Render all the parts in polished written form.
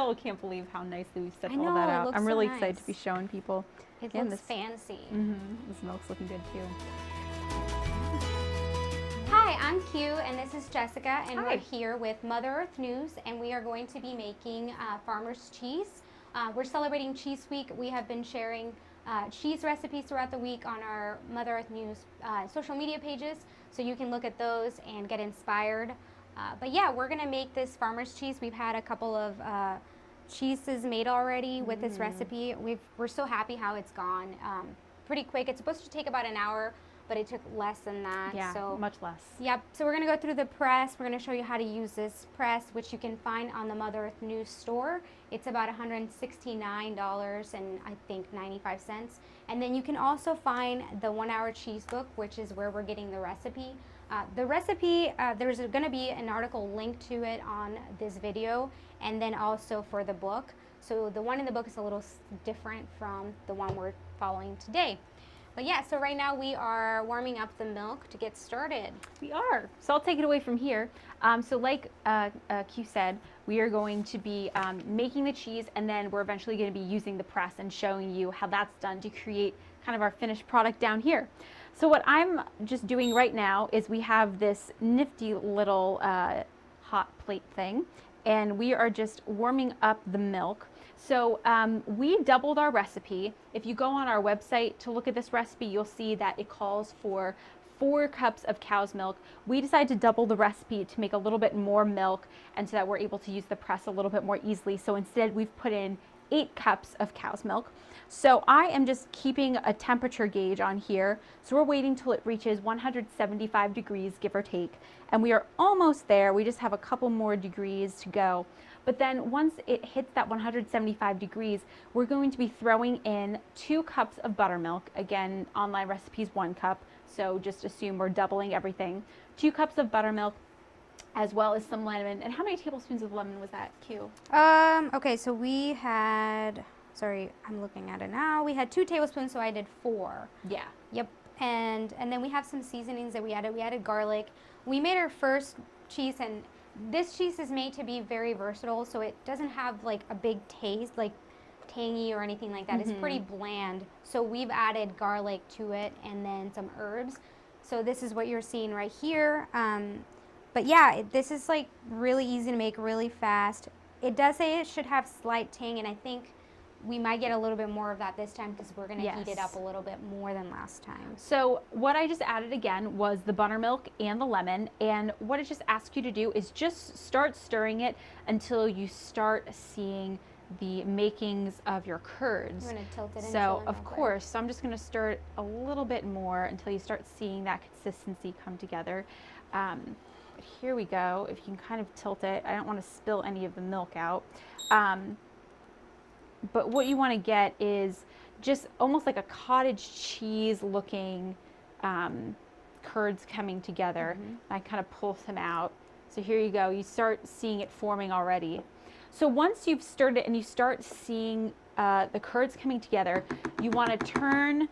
still can't believe how nicely we've set I all know, that it out. looks I'm so really nice. excited to be showing people. It And looks this, fancy. this milk's looking good too. Hi, I'm Q, and this is Jessica, and Hi. we're here with Mother Earth News, and we are going to be making farmer's cheese. We're celebrating Cheese Week. We have been sharing cheese recipes throughout the week on our Mother Earth News social media pages, so you can look at those and get inspired. But yeah, we're going to make this farmer's cheese. We've had a couple of cheeses made already with this recipe. We're so happy how it's gone. Pretty quick. It's supposed to take about an hour, but it took less than that. Yeah, so much less. Yep. So we're going to go through the press. We're going to show you how to use this press, which you can find on the Mother Earth News store. It's about $169 and I think 95 cents. And then you can also find the 1 Hour Cheese Book, which is where we're getting the recipe. There's going to be an article linked to it on this video, and then also for the book. So the one in the book is a little different from the one we're following today. But yeah, so right now we are warming up the milk to get started. We are. So I'll take it away from here. So like Q said, we are going to be making the cheese, and then we're eventually going to be using the press and showing you how that's done to create kind of our finished product down here. So what I'm just doing right now is we have this nifty little hot plate thing, and we are just warming up the milk. So we doubled our recipe. If you go on our website to look at this recipe, you'll see that it calls for 4 cups of cow's milk. We decided to double the recipe to make a little bit more milk, and so that we're able to use the press a little bit more easily. So instead we've put in 8 cups of cow's milk. So I am just keeping a temperature gauge on here. So we're waiting till it reaches 175 degrees, give or take. And we are almost there. We just have a couple more degrees to go. But then once it hits that 175 degrees, we're going to be throwing in 2 cups of buttermilk. Again, online recipes 1 cup. So just assume we're doubling everything. 2 cups of buttermilk, as well as some lemon. And how many tablespoons of lemon was that, Q? Okay, so we had, sorry, I'm looking at it now. We had 2 tablespoons, so I did 4. Yeah. Yep. And then we have some seasonings that we added. We added garlic. We made our first cheese, and this cheese is made to be very versatile, so it doesn't have like a big taste, like tangy or anything like that. It's pretty bland. So we've added garlic to it and then some herbs. So this is what you're seeing right here. But yeah, this is like really easy to make, really fast. It does say it should have slight tang, and I think we might get a little bit more of that this time because we're going to heat it up a little bit more than last time. So what I just added again was the buttermilk and the lemon, and what it just asks you to do is just start stirring it until you start seeing the makings of your curds. You're going to tilt it in. So of course, so I'm just going to stir it a little bit more until you start seeing that consistency come together. But here we go. If you can kind of tilt it, I don't want to spill any of the milk out. But what you want to get is just almost like a cottage cheese looking curds coming together. I kind of pull some out. So here you go. You start seeing it forming already. So once you've stirred it and you start seeing the curds coming together, you want to turn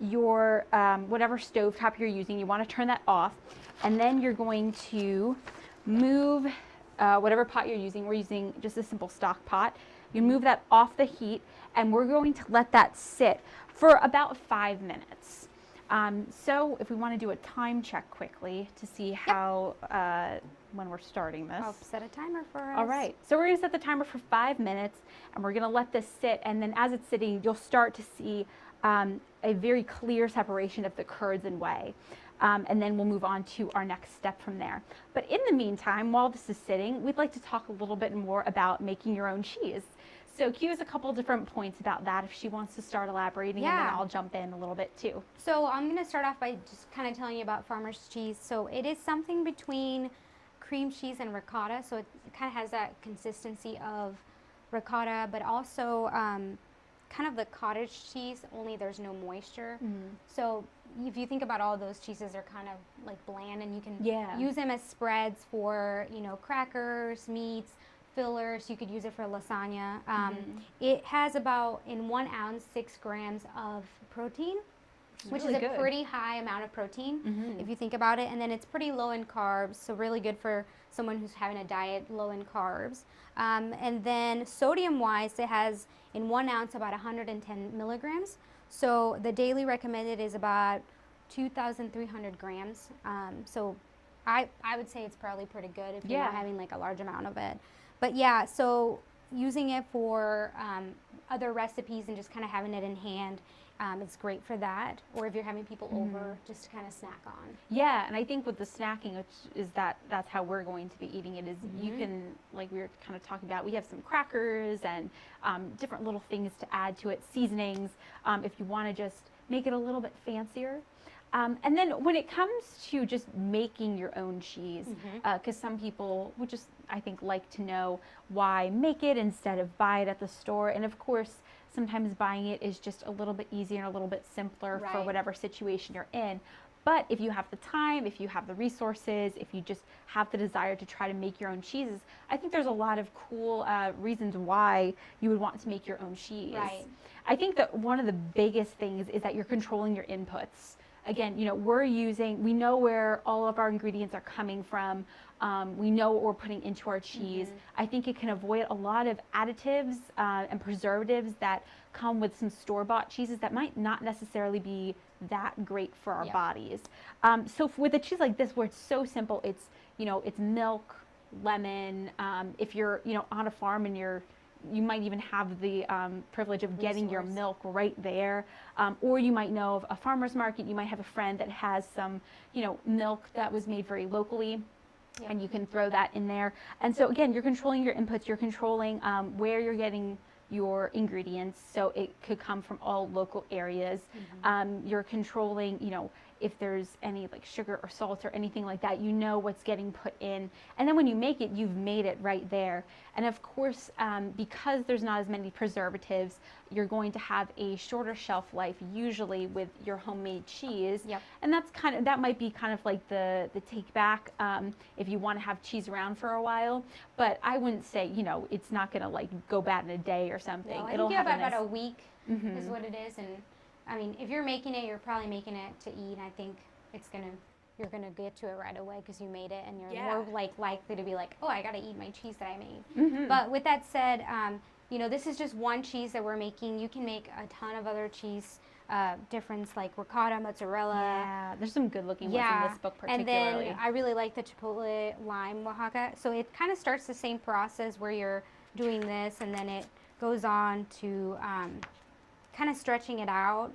your whatever stovetop you're using, you want to turn that off. And then you're going to move whatever pot you're using. We're using just a simple stock pot. You move that off the heat, and we're going to let that sit for about 5 minutes. So if we want to do a time check quickly to see how, when we're starting this. I'll set a timer for us. All right, so we're going to set the timer for 5 minutes, and we're going to let this sit, and then as it's sitting, you'll start to see a very clear separation of the curds and whey. And then we'll move on to our next step from there. But in the meantime, while this is sitting, we'd like to talk a little bit more about making your own cheese. So Q has a couple different points about that if she wants to start elaborating, and then I'll jump in a little bit too. So I'm going to start off by just kind of telling you about farmer's cheese. So it is something between cream cheese and ricotta. So it kind of has that consistency of ricotta, but also kind of the cottage cheese, only there's no moisture. So if you think about all those cheeses, they're kind of like bland, and you can use them as spreads for, you know, crackers, meats, fillers. You could use it for lasagna. It has about, in 1 ounce, 6 grams of protein. which really is a good. pretty high amount of protein Mhm. if you think about it. And then it's pretty low in carbs, so really good for someone who's having a diet low in carbs. And then sodium-wise, it has in 1 ounce about 110 milligrams. So the daily recommended is about 2,300 grams. So I would say it's probably pretty good if you're not Yeah. having like a large amount of it. But yeah, so using it for other recipes and just kind of having it in hand, it's great for that. Or if you're having people over, just to kind of snack on. Yeah, and I think with the snacking, which is that's how we're going to be eating it, is you can, like we were kind of talking about, we have some crackers and different little things to add to it, seasonings, if you want to just make it a little bit fancier. And then when it comes to just making your own cheese, because some people would just, I think, like to know why make it instead of buy it at the store. And of course, sometimes buying it is just a little bit easier and a little bit simpler for Right. whatever situation you're in. But if you have the time, if you have the resources, if you just have the desire to try to make your own cheeses, I think there's a lot of cool reasons why you would want to make your own cheese. Right. I think that one of the biggest things is that you're controlling your inputs. Again, you know, we know where all of our ingredients are coming from. We know what we're putting into our cheese. I think it can avoid a lot of additives and preservatives that come with some store-bought cheeses that might not necessarily be that great for our bodies. So with a cheese like this, where it's so simple, it's, you know, it's milk, lemon. If you're, you know, on a farm and you might even have the privilege of getting your milk right there. Or you might know of a farmer's market. You might have a friend that has some, you know, milk that was made very locally. And you can throw that in there. And so again, you're controlling your inputs. You're controlling where you're getting your ingredients. So it could come from all local areas. You're controlling, you know, if there's any like sugar or salt or anything like that, you know what's getting put in. And then when you make it, you've made it right there. And of course, because there's not as many preservatives, you're going to have a shorter shelf life usually with your homemade cheese. And that's that might be kind of like the take back if you want to have cheese around for a while. But I wouldn't say, you know, it's not going to like go bad in a day or something. No, It'll I think have about a week is what it is. And I mean, if you're making it, you're probably making it to eat. I think you're gonna get to it right away because you made it, and you're more like likely to be like, oh, I gotta eat my cheese that I made. But with that said, you know, this is just one cheese that we're making. You can make a ton of other cheese difference, like ricotta, mozzarella. Yeah, there's some good looking ones in this book particularly. And then I really like the chipotle lime Oaxaca. So it kind of starts the same process where you're doing this, and then it goes on to kind of stretching it out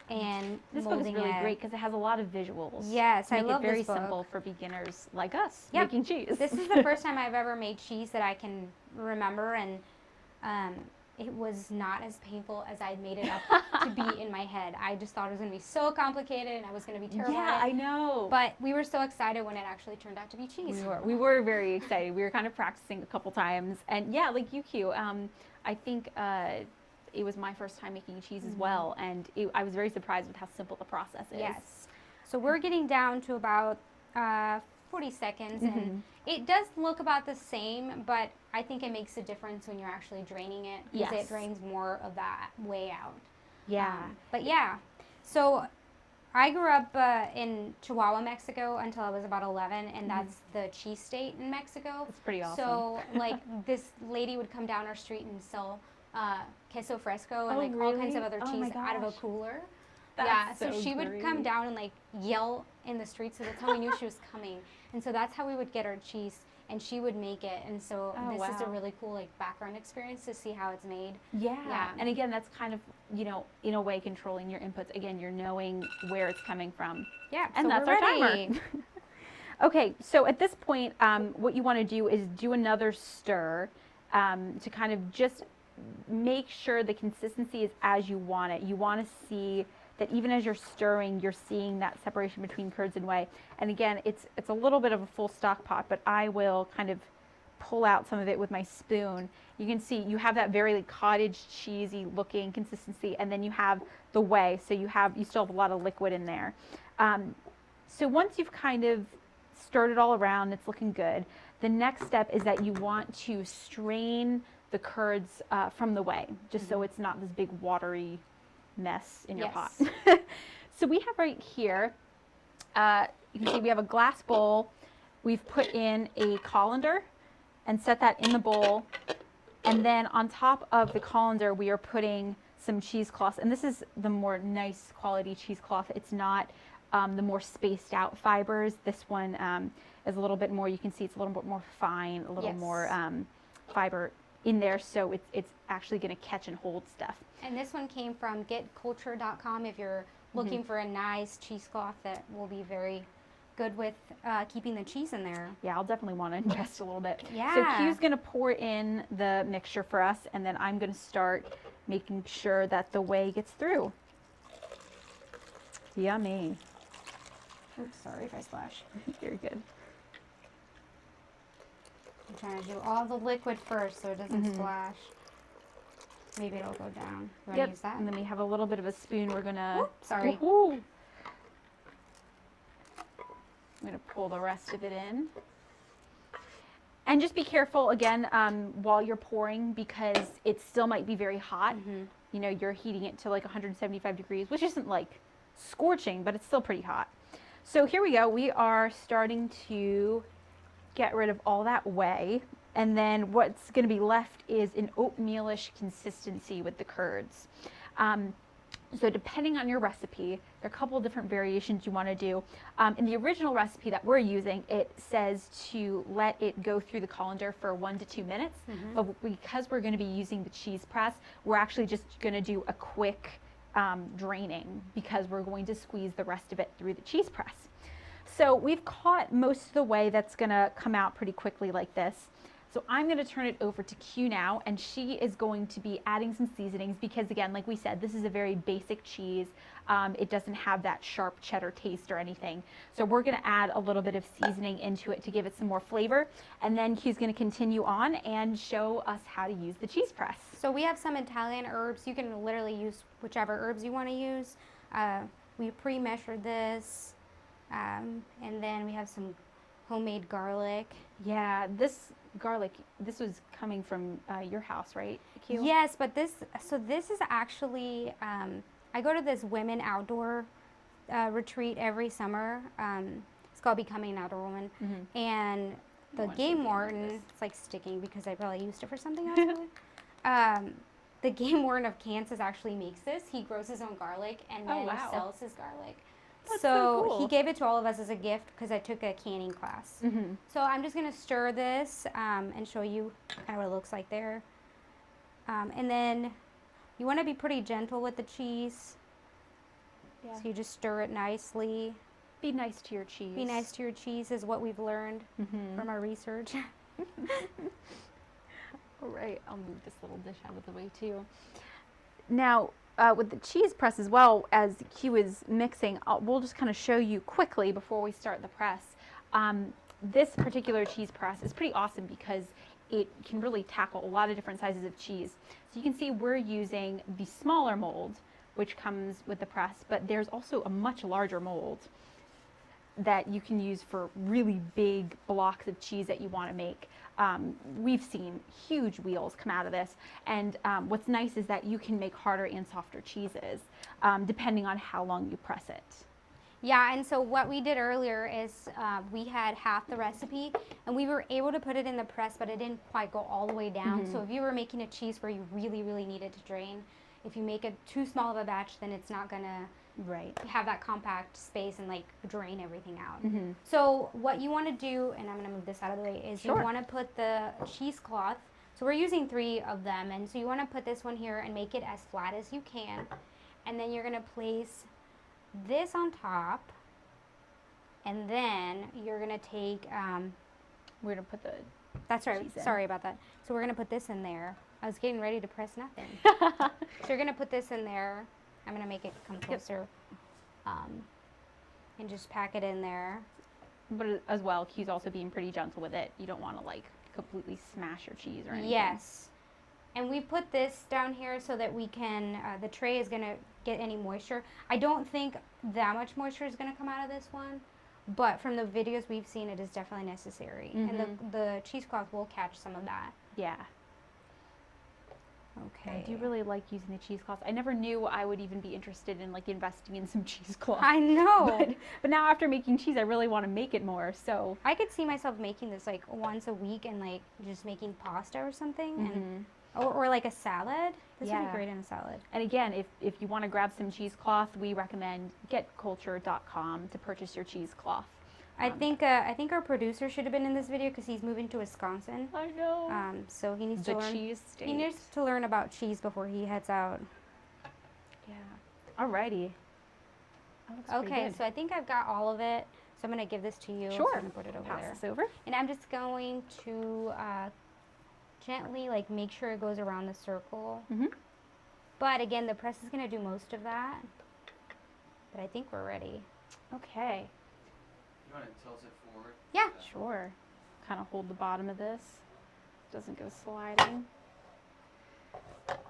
and this book is molding really it. great because it has a lot of visuals. Yes, I Make love it very this book. simple for beginners like us Yep. making cheese. This is the first time I've ever made cheese that I can remember, and it was not as painful as I made it up to be in my head. I just thought it was going to be so complicated and I was going to be terrible Yeah, at it. I know. But we were so excited when it actually turned out to be cheese. We were very excited. We were kind of practicing a couple times, and yeah, like you, Q. I think it was my first time making cheese as well, and I was very surprised with how simple the process is. Yes. So we're getting down to about 40 seconds, and it does look about the same, but I think it makes a difference when you're actually draining it, because it drains more of that way out. Yeah. But yeah, so I grew up in Chihuahua, Mexico until I was about 11, and that's the cheese state in Mexico. It's pretty awesome. So like this lady would come down our street and sell queso fresco and like all kinds of other cheese out of a cooler. That's so she would come down and like yell in the street, so that's how we knew she was coming. And so that's how we would get our cheese, and she would make it. And so this is a really cool like background experience to see how it's made. Yeah. And again, that's kind of, you know, in a way controlling your inputs. Again, you're knowing where it's coming from. Yeah. And so that's we're our ready. timer. Okay, so at this point, what you want to do is do another stir to kind of just make sure the consistency is as you want it. You want to see that even as you're stirring, you're seeing that separation between curds and whey. And again, it's a little bit of a full stock pot, but I will kind of pull out some of it with my spoon. You can see you have that very like cottage cheesy looking consistency, and then you have the whey, so you still have a lot of liquid in there. So once you've kind of stirred it all around, it's looking good. The next step is that you want to strain the curds from the whey, just so it's not this big watery mess in your pot. So we have right here, you can see we have a glass bowl. We've put in a colander and set that in the bowl. And then on top of the colander, we are putting some cheesecloth. And this is the more nice quality cheesecloth. It's not the more spaced out fibers. This one is a little bit more, you can see it's a little bit more fine, a little more fiber in there. So it's actually going to catch and hold stuff. And this one came from getculture.com if you're looking for a nice cheesecloth that will be very good with keeping the cheese in there. Yeah, I'll definitely want to invest a little bit. Yeah. So Q's going to pour in the mixture for us, and then I'm going to start making sure that the whey gets through. Yummy. Oops, sorry if I splash. Very good. I'm trying to do all the liquid first so it doesn't splash. Maybe it'll go down. You want to use that? And then we have a little bit of a spoon. We're going to... Sorry. I'm going to pull the rest of it in. And just be careful, again, while you're pouring, because it still might be very hot. You know, you're heating it to like 175 degrees, which isn't like scorching, but it's still pretty hot. So here we go. We are starting to get rid of all that whey. And then what's going to be left is an oatmealish consistency with the curds. So depending on your recipe, there are a couple of different variations you want to do. In the original recipe that we're using, it says to let it go through the colander for 1 to 2 minutes. But because we're going to be using the cheese press, we're actually just going to do a quick draining, because we're going to squeeze the rest of it through the cheese press. So we've caught most of the whey that's going to come out pretty quickly like this. So I'm going to turn it over to Q now, and she is going to be adding some seasonings, because again, like we said, this is a very basic cheese. It doesn't have that sharp cheddar taste or anything. So we're going to add a little bit of seasoning into it to give it some more flavor. And then Q's going to continue on and show us how to use the cheese press. So we have some Italian herbs. You can literally use whichever herbs you want to use. We pre-measured this. And then we have some homemade garlic. Yeah, this garlic, this was coming from your house, right, Q? Yes, but this is actually, I go to this women outdoor retreat every summer. It's called Becoming an Outdoor Woman. And the game warden, it's like sticking because I probably used it for something else. The game warden of Kansas actually makes this. He grows his own garlic and then sells his garlic. That's so cool. He gave it to all of us as a gift because I took a canning class. So I'm just going to stir this and show you kind of what it looks like there. And then you want to be pretty gentle with the cheese. So you just stir it nicely. Be nice to your cheese. Be nice to your cheese is what we've learned from our research. All right, I'll move this little dish out of the way too. Now, with the cheese press as well, as Q is mixing, we'll just kind of show you quickly before we start the press. This particular cheese press is pretty awesome because it can really tackle a lot of different sizes of cheese. So you can see we're using the smaller mold, which comes with the press, but there's also a much larger mold that you can use for really big blocks of cheese that you want to make. We've seen huge wheels come out of this, and what's nice is that you can make harder and softer cheeses depending on how long you press it. Yeah, and so what we did earlier is we had half the recipe, and we were able to put it in the press, but it didn't quite go all the way down. So if you were making a cheese where you really, really needed to drain, if you make it too small of a batch, then it's not going to have that compact space and like drain everything out. So what you want to do, and I'm going to move this out of the way, is you want to put the cheesecloth. So we're using 3 of them, and so you want to put this one here and make it as flat as you can. And then you're going to place this on top, and then you're going to take, we're going to put the that's right, cheese in. Sorry about that. So we're going to put this in there. I was getting ready to press nothing. So you're going to put this in there. I'm going to make it come closer and just pack it in there. But as well, Q's also being pretty gentle with it. You don't want to like completely smash your cheese or anything. Yes. And we put this down here so that we can, the tray is going to get any moisture. I don't think that much moisture is going to come out of this one, but from the videos we've seen, it is definitely necessary. And the cheesecloth will catch some of that. Yeah. Okay. I do really like using the cheesecloth. I never knew I would even be interested in like investing in some cheesecloth. I know. But now after making cheese, I really want to make it more. So I could see myself making this like once a week and like just making pasta or something, and or like a salad. This would be Yeah. great in a salad. And again, if you want to grab some cheesecloth, we recommend getculture.com to purchase your cheesecloth. I think our producer should have been in this video because he's moving to Wisconsin. I know. So he needs The to learn. cheese state. He needs to learn about cheese before he heads out. Yeah. Alrighty. That looks pretty Okay, good. so I think I've got all of it. So I'm gonna give this to you. So Sure. I'm gonna put it over Pass there. this over. And I'm just going to gently like make sure it goes around the circle. But again, the press is gonna do most of that. But I think we're ready. Okay. You want to tilt it forward? Yeah. Sure. Kind of hold the bottom of this. Doesn't go sliding.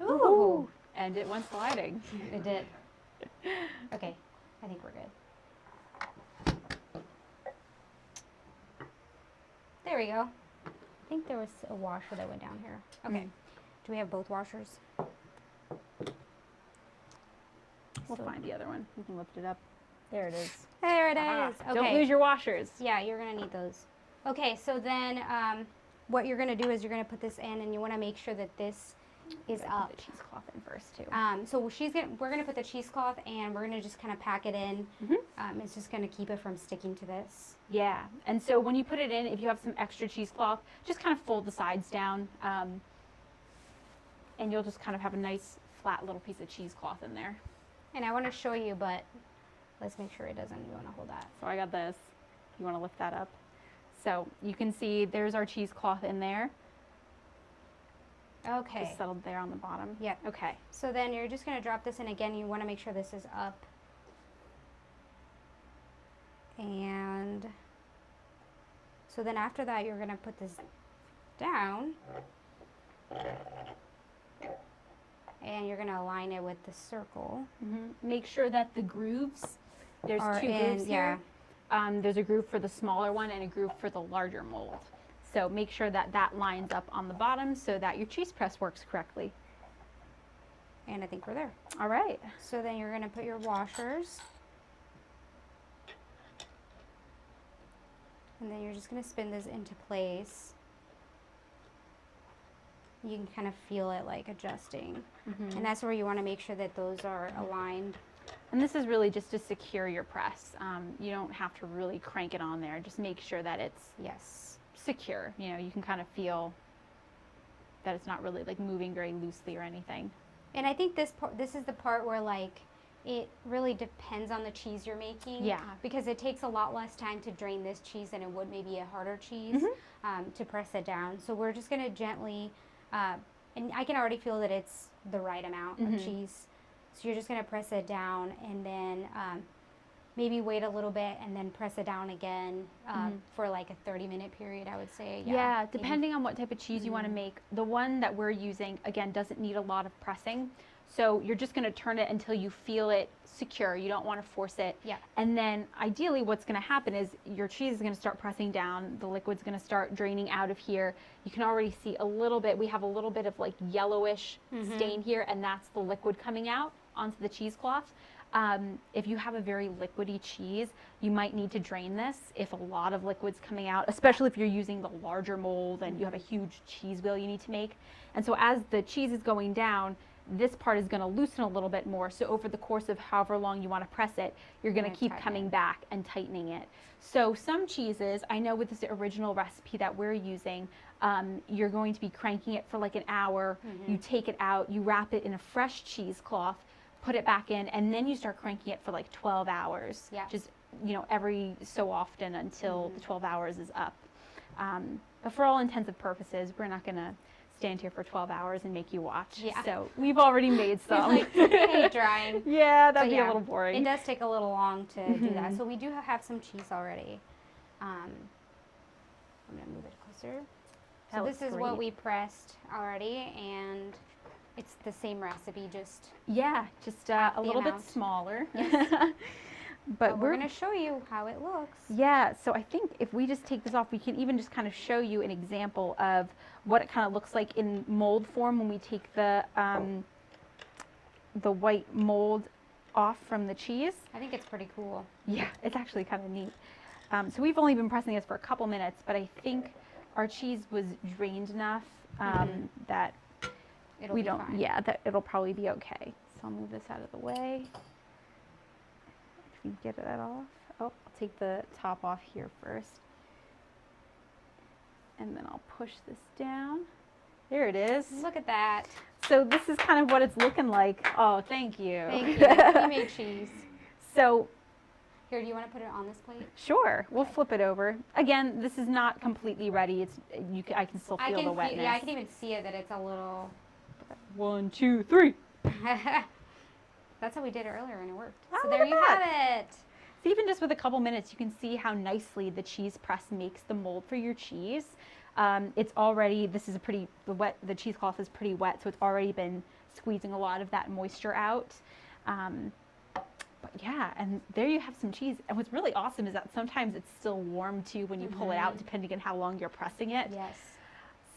Ooh. And it went sliding. It did. Okay, I think we're good. There we go. I think there was a washer that went down here. Okay. Do we have both washers? We'll find the other one. You can lift it up. There it is. There it Ah, is. Okay. Don't lose your washers. Yeah, you're gonna need those. Okay, so then what you're gonna do is you're gonna put this in, and you want to make sure that this is Gotta up. put the cheesecloth in first too. So we're gonna put the cheesecloth, and we're gonna just kind of pack it in. It's just gonna keep it from sticking to this. Yeah, and so when you put it in, if you have some extra cheesecloth, just kind of fold the sides down, and you'll just kind of have a nice flat little piece of cheesecloth in there. And I want to show you, but let's make sure it doesn't. You want to hold that. So I got this. You want to lift that up? So you can see there's our cheesecloth in there. Okay. Just settled there on the bottom. Yep. Okay. So then you're just going to drop this in again. You want to make sure this is up. And so then after that, you're going to put this down. And you're going to align it with the circle. Make sure that the grooves, there's Are two in, grooves here. There's a groove for the smaller one and a groove for the larger mold. So make sure that that lines up on the bottom so that your cheese press works correctly. And I think we're there. All right. So then you're going to put your washers. And then you're just going to spin this into place. You can kind of feel it like adjusting. And that's where you want to make sure that those are aligned. And this is really just to secure your press. You don't have to really crank it on there. Just make sure that it's secure. You know, you can kind of feel that it's not really like moving very loosely or anything. And I think this is the part where like it really depends on the cheese you're making. Yeah. Because it takes a lot less time to drain this cheese than it would maybe a harder cheese to press it down. So we're just going to gently, and I can already feel that it's the right amount of cheese. So you're just going to press it down and then maybe wait a little bit and then press it down again for like a 30-minute period, I would say. Yeah, depending on what type of cheese you want to make. The one that we're using, again, doesn't need a lot of pressing. So you're just going to turn it until you feel it secure. You don't want to force it. Yeah. And then ideally what's going to happen is your cheese is going to start pressing down. The liquid's going to start draining out of here. You can already see a little bit. We have a little bit of like yellowish stain here, and that's the liquid coming out onto the cheesecloth. If you have a very liquidy cheese, you might need to drain this if a lot of liquid's coming out, especially if you're using the larger mold and you have a huge cheese wheel you need to make. And so as the cheese is going down, this part is going to loosen a little bit more. So over the course of however long you want to press it, you're going to keep coming back and tightening it. So some cheeses, I know with this original recipe that we're using, you're going to be cranking it for like an hour. You take it out, you wrap it in a fresh cheesecloth, put it back in, and then you start cranking it for like 12 hours. Yeah. Just, you know, every so often until the 12 hours is up. But for all intents and purposes, we're not going to stand here for 12 hours and make you watch. Yeah. So we've already made some. Like, hey, drying. Yeah, that'd But be a little boring. It does take a little long to do that. So we do have some cheese already. I'm going to move it closer. That So looks this is great. what we pressed already, and it's the same recipe, just Yeah, just a the little bit amount. smaller. But we're going to show you how it looks. yeah, so I think if we just take this off, we can even just kind of show you an example of what it kind of looks like in mold form when we take the white mold off from the cheese. I think it's pretty cool. Yeah, it's actually kind of neat. So we've only been pressing this for a couple minutes, but I think our cheese was drained enough that It'll we be don't, fine. yeah, that it'll probably be okay. So I'll move this out of the way. If you get that off. Oh, I'll take the top off here first. And then I'll push this down. There it is. Look at that. So this is kind of what it's looking like. Oh, thank you. Thank you. You made cheese. So Here, do you want to put it on this plate? sure, we'll flip it over. Again, this is not completely ready. It's I can still feel the wetness. Yeah, I can even see it that it's a little. 1, 2, 3. That's how we did it earlier and it worked. Oh, So look there at you that. have it. So even just with a couple minutes, you can see how nicely the cheese press makes the mold for your cheese. It's already, this is a pretty, the cheesecloth is pretty wet, so it's already been squeezing a lot of that moisture out. But yeah, and there you have some cheese. And what's really awesome is that sometimes it's still warm too when you pull it out, depending on how long you're pressing it. Yes.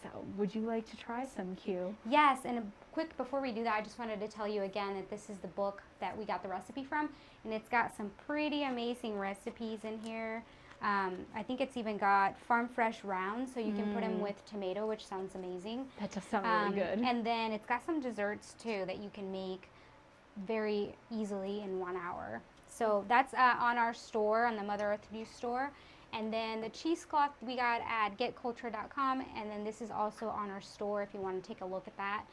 So would you like to try some, Q? Yes, and quick before we do that, I just wanted to tell you again that this is the book that we got the recipe from, and it's got some pretty amazing recipes in here. I think it's even got farm fresh rounds, so you can put them with tomato, which sounds amazing. That does sound really good. And then it's got some desserts too that you can make very easily in 1 hour. So that's on our store, on the Mother Earth News store. And then the cheesecloth we got at getculture.com, and then this is also on our store if you want to take a look at that.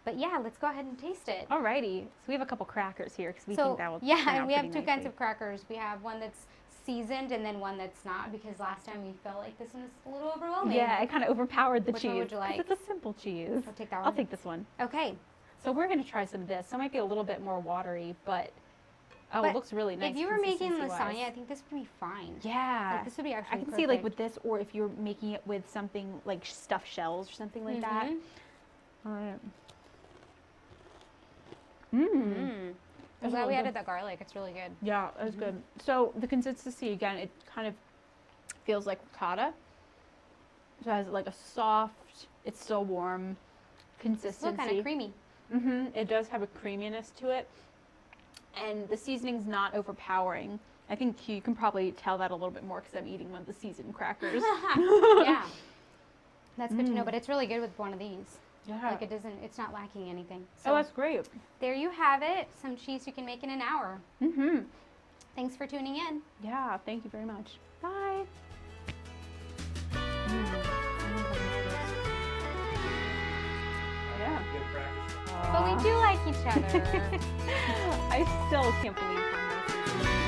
But yeah, let's go ahead and taste it. Alrighty, so we have a couple crackers here because we think that will turn yeah, out and we have pretty two kinds nicely. of crackers. We have one that's seasoned and then one that's not, because last time we felt like this one was a little overwhelming. Yeah, it kind of overpowered the Which cheese. one would you 'cause like? It's a simple cheese. I'll take that one. I'll take this one. Okay. So we're going to try some of this. So it might be a little bit more watery, but oh, But it looks really nice. If you were making consistency-wise. lasagna, I think this would be fine. Yeah. Like, this would be actually I can see like perfect. with this, or if you're making it with something like stuffed shells or something like that. All right. I'm That's glad we really added good. that garlic. It's really good. Yeah, that's good. So the consistency, again, it kind of feels like ricotta. So it has like a soft, it's still warm It's still consistency. kind of creamy. It does have a creaminess to it. And the seasoning's not overpowering. I think you can probably tell that a little bit more because I'm eating one of the seasoned crackers. Yeah. That's good to know, but it's really good with one of these. Yeah. Like it's not lacking anything. So Oh, that's great. there you have it. Some cheese you can make in an hour. Mm-hmm. Thanks for tuning in. Yeah, thank you very much. Bye. Yeah. Good practice. But we do like each other. I still can't believe how nice it is.